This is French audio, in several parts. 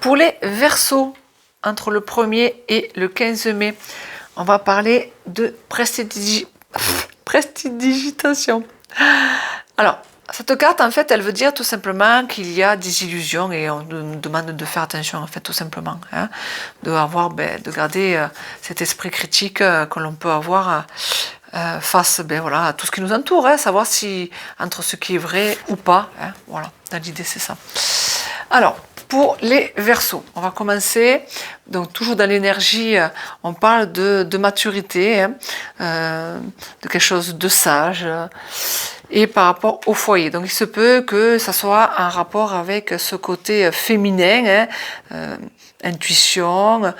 Pour les Verseaux, entre le 1er et le 15 mai, on va parler de prestidigitation. Alors, cette carte, en fait, elle veut dire tout simplement qu'il y a des illusions et on nous demande de faire attention, en fait, tout simplement. Hein, de garder cet esprit critique que l'on peut avoir face voilà, à tout ce qui nous entoure, hein, savoir si entre ce qui est vrai ou pas. Hein, voilà, l'idée, c'est ça. Alors, pour les Verseaux, on va commencer, donc toujours dans l'énergie, on parle de maturité, hein, de quelque chose de sage, et par rapport au foyer. Donc il se peut que ça soit un rapport avec ce côté féminin, hein, intuition,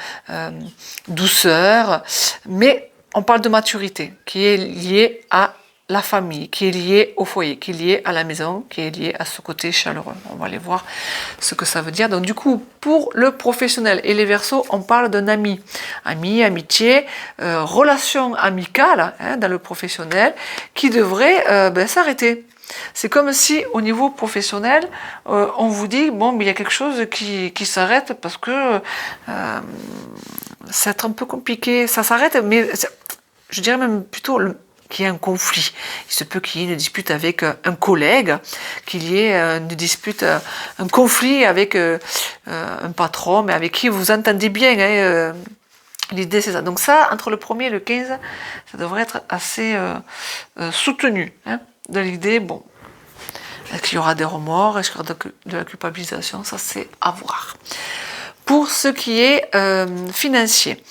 douceur, mais on parle de maturité qui est liée à la famille, qui est liée au foyer, qui est liée à la maison, qui est liée à ce côté chaleureux. On va aller voir ce que ça veut dire. Donc du coup, pour le professionnel et les Verseaux, on parle d'un ami. Ami, amitié, relation amicale, hein, dans le professionnel, qui devrait s'arrêter. C'est comme si au niveau professionnel, on vous dit, bon, mais il y a quelque chose qui s'arrête parce que c'est un peu compliqué, ça s'arrête, mais je dirais même plutôt qu'il y ait un conflit. Il se peut qu'il y ait une dispute avec un collègue, qu'il y ait une dispute, un conflit avec un patron, mais avec qui vous entendez bien. Hein, l'idée, c'est ça. Donc ça, entre le 1er et le 15, ça devrait être assez soutenu. Hein, dans l'idée, bon, est-ce qu'il y aura des remords, est-ce qu'il y aura de la culpabilisation, ça c'est à voir. Pour ce qui est financier,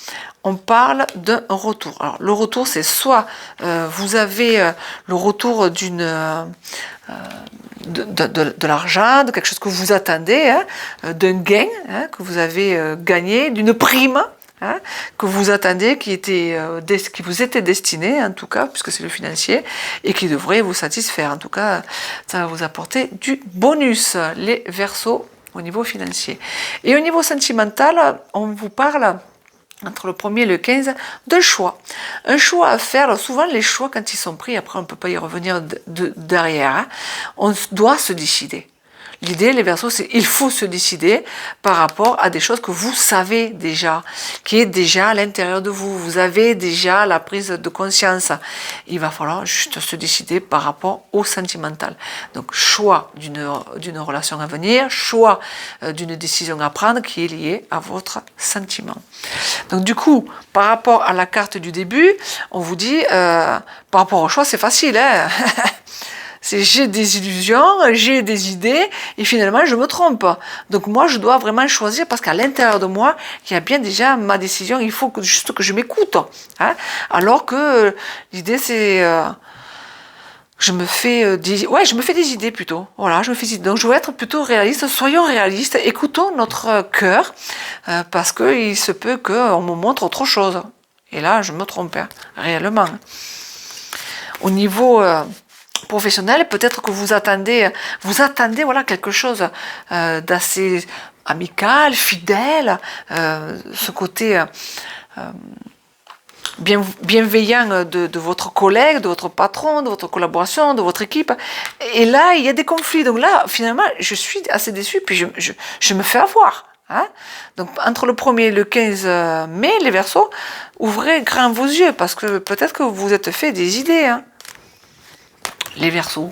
on parle d'un retour. Alors le retour, c'est soit vous avez le retour de l'argent, de quelque chose que vous attendez, hein, d'un gain, hein, que vous avez gagné, d'une prime, hein, que vous attendez, qui vous était destiné, en tout cas, puisque c'est le financier, et qui devrait vous satisfaire. En tout cas, ça va vous apporter du bonus, les Verseaux, au niveau financier. Et au niveau sentimental, on vous parle, entre le 1er et le 15, de choix. Un choix à faire. Souvent, les choix, quand ils sont pris, après, on ne peut pas y revenir derrière. Hein, on doit se décider. L'idée, les Verseaux, c'est il faut se décider par rapport à des choses que vous savez déjà, qui est déjà à l'intérieur de vous. Vous avez déjà la prise de conscience. Il va falloir juste se décider par rapport au sentimental. Donc, choix d'une relation à venir, choix d'une décision à prendre qui est liée à votre sentiment. Donc, du coup, par rapport à la carte du début, on vous dit, par rapport au choix, c'est facile, hein. C'est j'ai des illusions, j'ai des idées, et finalement je me trompe. Donc moi je dois vraiment choisir parce qu'à l'intérieur de moi, il y a bien déjà ma décision, il faut juste que je m'écoute. Hein, alors que l'idée c'est... je me fais des idées plutôt. Voilà, je me fais des idées. Donc je veux être plutôt réaliste, soyons réalistes, écoutons notre cœur, parce qu'il se peut qu'on me montre autre chose. Et là, je me trompe, hein, réellement. Au niveau... professionnel, peut-être que vous attendez voilà quelque chose d'assez amical, fidèle, ce côté bienveillant de votre collègue, de votre patron, de votre collaboration, de votre équipe. Et là, il y a des conflits. Donc là, finalement, je suis assez déçue, puis je me fais avoir. Hein, donc entre le 1er et le 15 mai, les Verseaux, ouvrez grand vos yeux, parce que peut-être que vous vous êtes fait des idées. Hein. Les Verseaux.